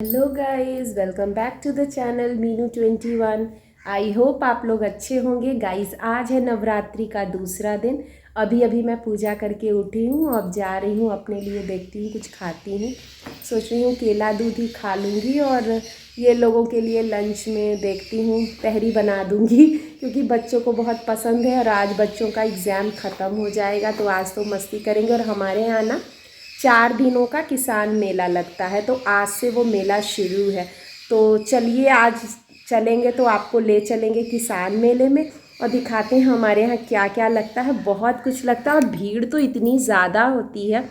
Hello guys, welcome back to the channel Meenu 21। I hope आप लोग अच्छे होंगे। गाइस आज है नवरात्रि का दूसरा दिन। अभी अभी मैं पूजा करके उठी हूँ। अब जा रही हूँ अपने लिए, देखती हूँ कुछ खाती हूँ। सोच रही हूँ केला दूध ही खा लूँगी और ये लोगों के लिए लंच में देखती हूँ तहरी बना दूँगी क्योंकि बच्चों को बहुत पसंद है। और आज बच्चों का एग्ज़ाम ख़त्म हो जाएगा तो आज तो मस्ती करेंगे। और हमारे यहाँ ना 4 दिनों का किसान मेला लगता है तो आज से वो मेला शुरू है। तो चलिए आज चलेंगे, तो आपको ले चलेंगे किसान मेले में और दिखाते हैं हमारे यहाँ क्या क्या लगता है। बहुत कुछ लगता है और भीड़ तो इतनी ज़्यादा होती है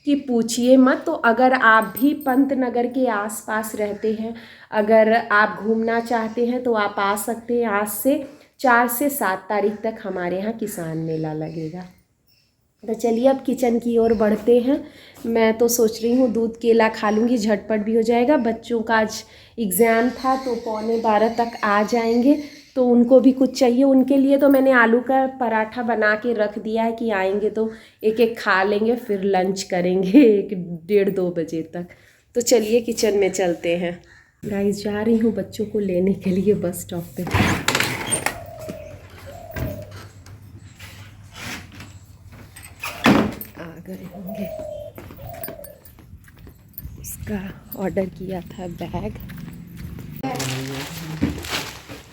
कि पूछिए मत। तो अगर आप भी पंतनगर के आसपास रहते हैं, अगर आप घूमना चाहते हैं तो आप आ सकते हैं। आज से 4 से 7 तारीख तक हमारे यहाँ किसान मेला लगेगा। तो चलिए अब किचन की ओर बढ़ते हैं। मैं तो सोच रही हूँ दूध केला खा लूँगी, झटपट भी हो जाएगा। बच्चों का आज एग्ज़ाम था तो 11:15 तक आ जाएंगे तो उनको भी कुछ चाहिए। उनके लिए तो मैंने आलू का पराठा बना के रख दिया है कि आएंगे तो एक एक खा लेंगे, फिर लंच करेंगे 1-1:30-2 बजे तक। तो चलिए किचन में चलते हैं। गाइस जा रही हूँ बच्चों को लेने के लिए बस स्टॉप पे। गए होंगे। उसका ऑर्डर किया था बैग।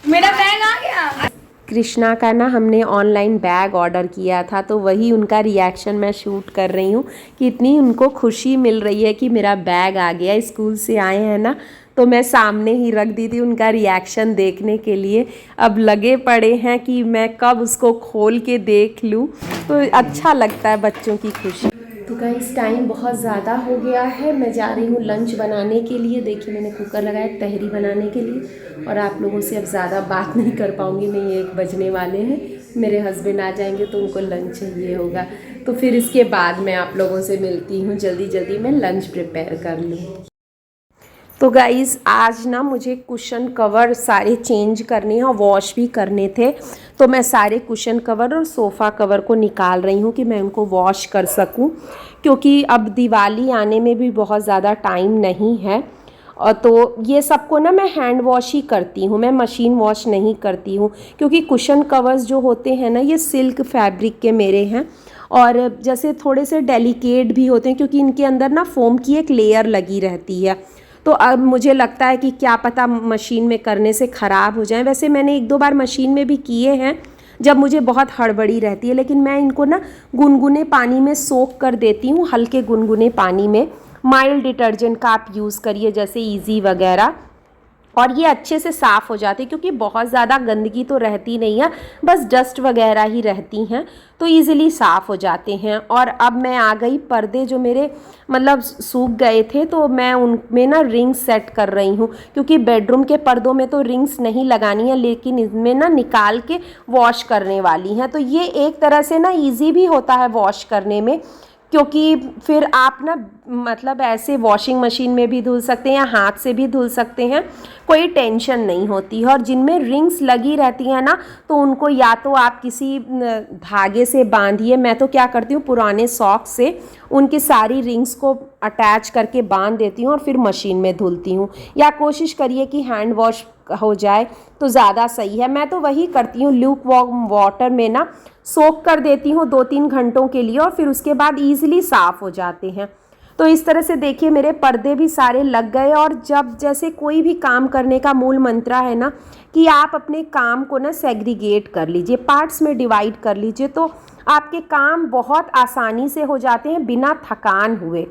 मेरा बैग आ गया। कृष्णा का ना हमने ऑनलाइन बैग ऑर्डर किया था तो वही उनका रिएक्शन मैं शूट कर रही हूँ कि इतनी उनको खुशी मिल रही है कि मेरा बैग आ गया। स्कूल से आए हैं ना तो मैं सामने ही रख दी थी उनका रिएक्शन देखने के लिए। अब लगे पड़े हैं कि मैं कब उसको खोल के देख लूँ। तो अच्छा लगता है बच्चों की खुशी। तो गाइस टाइम बहुत ज़्यादा हो गया है, मैं जा रही हूँ लंच बनाने के लिए। देखिए मैंने कुकर लगाया तहरी बनाने के लिए। और आप लोगों से अब ज़्यादा बात नहीं कर पाऊँगी, नहीं 1 बजने वाले हैं। मेरे हस्बैंड आ जाएंगे तो उनको लंच चाहिए होगा, तो फिर इसके बाद मैं आप लोगों से मिलती हूँ। जल्दी जल्दी मैं लंच प्रिपेयर कर लूँ। तो गाइज़ आज ना मुझे कुशन कवर सारे चेंज करने हैं और वॉश भी करने थे। तो मैं सारे कुशन कवर और सोफ़ा कवर को निकाल रही हूँ कि मैं उनको वॉश कर सकूँ, क्योंकि अब दिवाली आने में भी बहुत ज़्यादा टाइम नहीं है। और तो ये सबको ना मैं हैंड वॉश ही करती हूँ, मैं मशीन वॉश नहीं करती हूँ। क्योंकि कुशन कवर्स जो होते हैं ना ये सिल्क फैब्रिक के मेरे हैं और जैसे थोड़े से डेलिकेट भी होते हैं क्योंकि इनके अंदर ना फोम की एक लेयर लगी रहती है। तो अब मुझे लगता है कि क्या पता मशीन में करने से ख़राब हो जाए। वैसे मैंने 1-2 बार मशीन में भी किए हैं जब मुझे बहुत हड़बड़ी रहती है, लेकिन मैं इनको ना गुनगुने पानी में सोख कर देती हूँ। हल्के गुनगुने पानी में माइल्ड डिटर्जेंट का आप यूज़ करिए जैसे इजी वगैरह, और ये अच्छे से साफ़ हो जाती है क्योंकि बहुत ज़्यादा गंदगी तो रहती नहीं है, बस डस्ट वगैरह ही रहती हैं तो ईज़िली साफ़ हो जाते हैं। और अब मैं आ गई, पर्दे जो मेरे मतलब सूख गए थे तो मैं उनमें ना रिंग्स सेट कर रही हूँ क्योंकि बेडरूम के पर्दों में तो रिंग्स नहीं लगानी है, लेकिन इसमें ना निकाल के वॉश करने वाली हैं। तो ये एक तरह से ना ईजी भी होता है वॉश करने में, क्योंकि फिर आप ना मतलब ऐसे वॉशिंग मशीन में भी धुल सकते हैं या हाथ से भी धुल सकते हैं, कोई टेंशन नहीं होती है। और जिनमें रिंग्स लगी रहती हैं ना तो उनको या तो आप किसी धागे से बांधिए। मैं तो क्या करती हूँ पुराने सॉक्स से उनकी सारी रिंग्स को अटैच करके बांध देती हूँ और फिर मशीन में धुलती हूँ। या कोशिश करिए कि हैंड वॉश हो जाए तो ज़्यादा सही है। मैं तो वही करती हूँ, ल्यूक वार्म वाटर में ना सोक कर देती हूँ 2-3 घंटों के लिए और फिर उसके बाद ईज़िली साफ़ हो जाते हैं। तो इस तरह से देखिए मेरे पर्दे भी सारे लग गए। और जब जैसे कोई भी काम करने का मूल मंत्र है ना कि आप अपने काम को ना सेग्रीगेट कर लीजिए, पार्ट्स में डिवाइड कर लीजिए, तो आपके काम बहुत आसानी से हो जाते हैं बिना थकान हुए।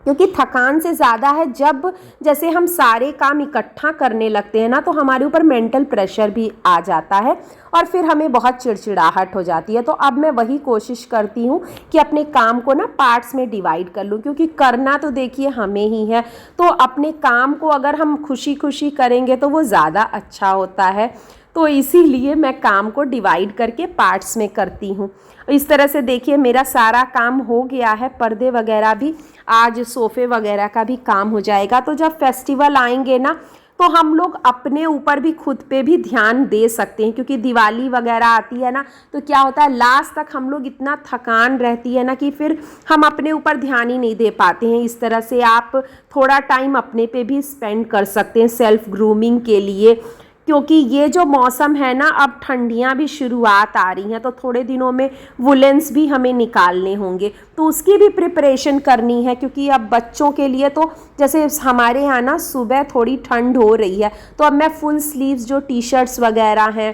क्योंकि थकान से ज़्यादा है जब जैसे हम सारे काम इकट्ठा करने लगते हैं ना तो हमारे ऊपर मेंटल प्रेशर भी आ जाता है और फिर हमें बहुत चिड़चिड़ाहट हो जाती है। तो अब मैं वही कोशिश करती हूँ कि अपने काम को ना पार्ट्स में डिवाइड कर लूँ, क्योंकि करना तो देखिए हमें ही है। तो अपने काम को अगर हम खुशी खुशी करेंगे तो वो ज़्यादा अच्छा होता है। तो इसीलिए मैं काम को डिवाइड करके पार्ट्स में करती हूँ। इस तरह से देखिए मेरा सारा काम हो गया है, पर्दे वगैरह भी, आज सोफ़े वगैरह का भी काम हो जाएगा। तो जब फेस्टिवल आएंगे ना तो हम लोग अपने ऊपर भी खुद पे भी ध्यान दे सकते हैं, क्योंकि दिवाली वगैरह आती है ना, तो क्या होता है लास्ट तक हम लोग इतना थकान रहती है ना कि फिर हम अपने ऊपर ध्यान ही नहीं दे पाते हैं। इस तरह से आप थोड़ा टाइम अपने पे भी स्पेंड कर सकते हैं सेल्फ ग्रूमिंग के लिए, क्योंकि ये जो मौसम है ना, अब ठंडियाँ भी शुरुआत आ रही हैं, तो थोड़े दिनों में वुलेंस भी हमें निकालने होंगे, तो उसकी भी प्रिपरेशन करनी है। क्योंकि अब बच्चों के लिए तो जैसे हमारे यहाँ ना सुबह थोड़ी ठंड हो रही है, तो अब मैं फुल स्लीव्स जो टी शर्ट्स वगैरह हैं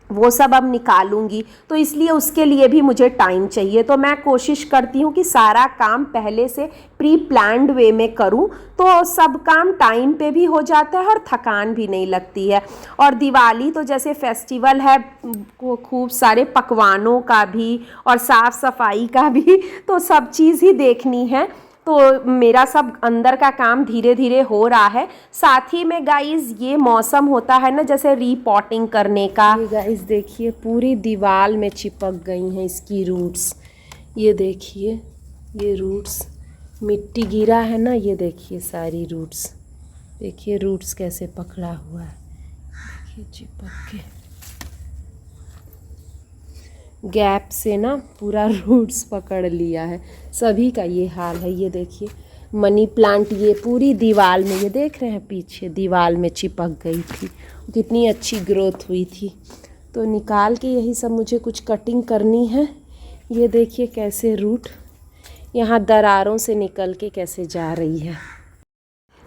वो सब अब निकालूंगी, तो इसलिए उसके लिए भी मुझे टाइम चाहिए। तो मैं कोशिश करती हूँ कि सारा काम पहले से प्री प्लान्ड वे में करूँ, तो सब काम टाइम पे भी हो जाता है और थकान भी नहीं लगती है। और दिवाली तो जैसे फेस्टिवल है, खूब सारे पकवानों का भी और साफ़ सफाई का भी, तो सब चीज़ ही देखनी है। तो मेरा सब अंदर का काम धीरे धीरे हो रहा है। साथ ही में गाइस ये मौसम होता है ना जैसे रीपॉटिंग करने का। ये गाइस देखिए पूरी दीवार में चिपक गई हैं इसकी रूट्स। ये देखिए ये रूट्स, मिट्टी गिरा है ना, ये देखिए सारी रूट्स, देखिए रूट्स कैसे पकड़ा हुआ है, देखिए चिपक के गैप से ना पूरा रूट्स पकड़ लिया है। सभी का ये हाल है। ये देखिए मनी प्लांट ये पूरी दीवार में, ये देख रहे हैं पीछे दीवार में चिपक गई थी, कितनी अच्छी ग्रोथ हुई थी। तो निकाल के यही सब मुझे कुछ कटिंग करनी है। ये देखिए कैसे रूट यहाँ दरारों से निकल के कैसे जा रही है।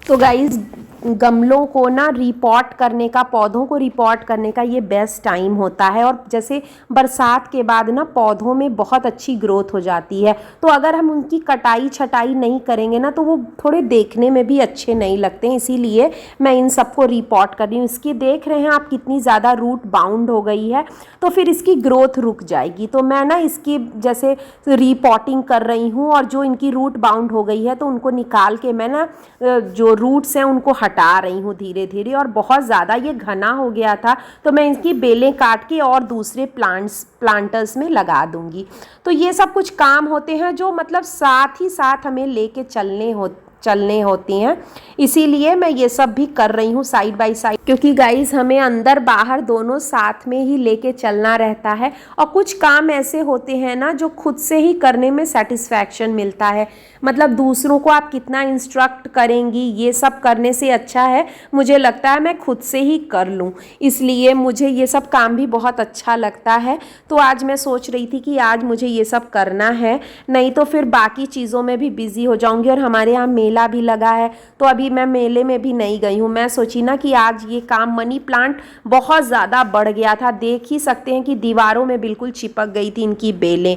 तो गाइस गमलों को ना रिपॉट करने का, पौधों को रिपॉट करने का ये बेस्ट टाइम होता है। और जैसे बरसात के बाद ना पौधों में बहुत अच्छी ग्रोथ हो जाती है, तो अगर हम उनकी कटाई छटाई नहीं करेंगे ना तो वो थोड़े देखने में भी अच्छे नहीं लगते हैं। इसीलिए मैं इन सबको रिपॉट कर रही हूँ। इसकी देख रहे हैं आप कितनी ज़्यादा रूट बाउंड हो गई है, तो फिर इसकी ग्रोथ रुक जाएगी। तो मैं ना इसकी जैसे रिपॉटिंग कर रही हूँ, और जो इनकी रूट बाउंड हो गई है तो उनको निकाल के मैं ना जो रूट्स हैं उनको हटा रही हूँ धीरे धीरे। और बहुत ज़्यादा ये घना हो गया था, तो मैं इसकी बेलें काट के और दूसरे प्लांटर्स में लगा दूंगी। तो ये सब कुछ काम होते हैं जो मतलब साथ ही साथ हमें लेके चलने होती हैं, इसीलिए मैं ये सब भी कर रही हूँ साइड बाय साइड। क्योंकि गाइस हमें अंदर बाहर दोनों साथ में ही लेके चलना रहता है। और कुछ काम ऐसे होते हैं ना जो खुद से ही करने में सेटिस्फैक्शन मिलता है। मतलब दूसरों को आप कितना इंस्ट्रक्ट करेंगी, ये सब करने से अच्छा है मुझे लगता है मैं खुद से ही कर लूँ। इसलिए मुझे ये सब काम भी बहुत अच्छा लगता है। तो आज मैं सोच रही थी कि आज मुझे ये सब करना है, नहीं तो फिर बाकी चीज़ों में भी बिज़ी हो जाऊँगी। और हमारे यहाँ मेला भी लगा है, तो अभी मैं मेले में भी नहीं गई हूँ। मैं सोची ना कि आज ये काम, मनी प्लांट बहुत ज़्यादा बढ़ गया था, देख ही सकते हैं कि दीवारों में बिल्कुल चिपक गई थी इनकी बेलें।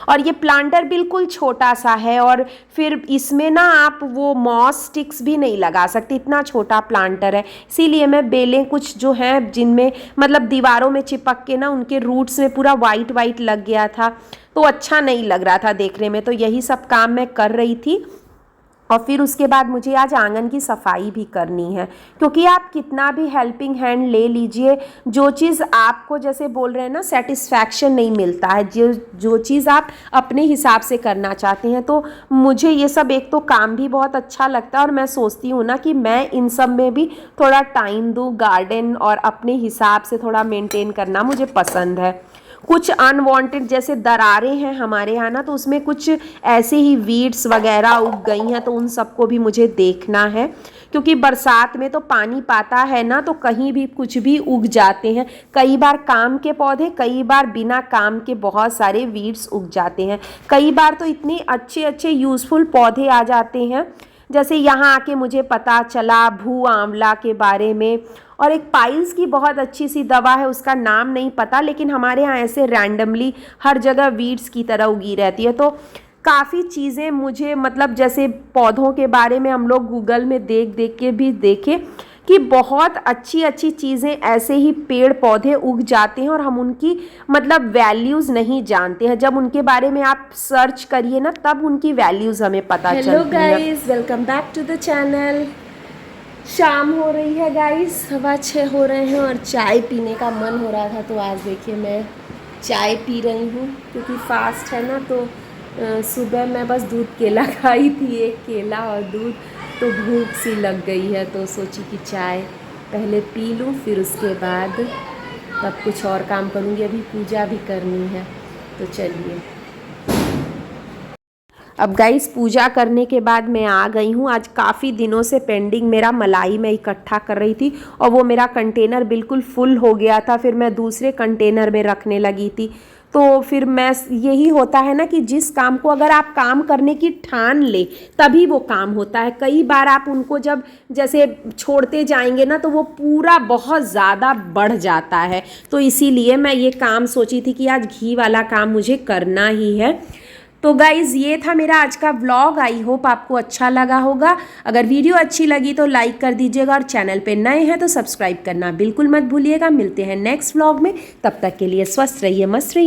और ये प्लांटर बिल्कुल छोटा सा है, और फिर इसमें ना आप वो मॉस स्टिक्स भी नहीं लगा सकते, इतना छोटा प्लांटर है। इसीलिए मैं बेलें कुछ जो हैं जिनमें मतलब दीवारों में चिपक के ना उनके रूट्स में पूरा वाइट वाइट लग गया था, तो अच्छा नहीं लग रहा था देखने में। तो यही सब काम मैं कर रही थी। और फिर उसके बाद मुझे आज आंगन की सफाई भी करनी है, क्योंकि आप कितना भी हेल्पिंग हैंड ले लीजिए, जो चीज़ आपको जैसे बोल रहे हैं ना सेटिस्फैक्शन नहीं मिलता है, जो चीज़ आप अपने हिसाब से करना चाहते हैं। तो मुझे ये सब एक तो काम भी बहुत अच्छा लगता है, और मैं सोचती हूँ ना कि मैं इन सब में भी थोड़ा टाइम दूँ, गार्डन और अपने हिसाब से थोड़ा मेंटेन करना मुझे पसंद है। कुछ अनवांटेड जैसे दरारें हैं हमारे यहाँ ना, तो उसमें कुछ ऐसे ही वीड्स वगैरह उग गई हैं, तो उन सबको भी मुझे देखना है। क्योंकि बरसात में तो पानी पाता है ना, तो कहीं भी कुछ भी उग जाते हैं। कई बार काम के पौधे, कई बार बिना काम के बहुत सारे वीड्स उग जाते हैं। कई बार तो इतने अच्छे अच्छे यूज़फुल पौधे आ जाते हैं। जैसे यहाँ आके मुझे पता चला भू आंवला के बारे में, और एक पाइल्स की बहुत अच्छी सी दवा है, उसका नाम नहीं पता, लेकिन हमारे यहाँ ऐसे रैंडमली हर जगह वीड्स की तरह उगी रहती है। तो काफ़ी चीज़ें मुझे मतलब जैसे पौधों के बारे में हम लोग गूगल में देख देख के भी देखे कि बहुत अच्छी अच्छी चीज़ें ऐसे ही पेड़ पौधे उग जाते हैं, और हम उनकी मतलब वैल्यूज़ नहीं जानते हैं। जब उनके बारे में आप सर्च करिए ना, तब उनकी वैल्यूज़ हमें पता चलती है। Hello guys, welcome back to the channel. शाम हो रही है गाइस, 6:15 हो रहे हैं, और चाय पीने का मन हो रहा था, तो आज देखिए मैं चाय पी रही हूँ। क्योंकि फास्ट है ना, तो सुबह मैं बस दूध केला खाई थी, एक केला और दूध, तो भूख सी लग गई है, तो सोची कि चाय पहले पी लूँ, फिर उसके बाद तब कुछ और काम करूँगी। अभी पूजा भी करनी है, तो चलिए। अब गाइस पूजा करने के बाद मैं आ गई हूँ। आज काफ़ी दिनों से पेंडिंग मेरा मलाई मैं इकट्ठा कर रही थी और वो मेरा कंटेनर बिल्कुल फुल हो गया था। फिर मैं दूसरे कंटेनर में रखने लगी थी। तो फिर मैं, यही होता है ना कि जिस काम को अगर आप काम करने की ठान ले तभी वो काम होता है। कई बार आप उनको जब जैसे छोड़ते जाएंगे ना तो वो पूरा बहुत ज़्यादा बढ़ जाता है। तो इसीलिए मैं ये काम सोची थी कि आज घी वाला काम मुझे करना ही है। तो गाइज़ ये था मेरा आज का व्लॉग। आई होप आपको अच्छा लगा होगा। अगर वीडियो अच्छी लगी तो लाइक कर दीजिएगा और चैनल पे नए हैं तो सब्सक्राइब करना बिल्कुल मत भूलिएगा। मिलते हैं नेक्स्ट व्लॉग में, तब तक के लिए स्वस्थ रहिए, मस्त रहिए।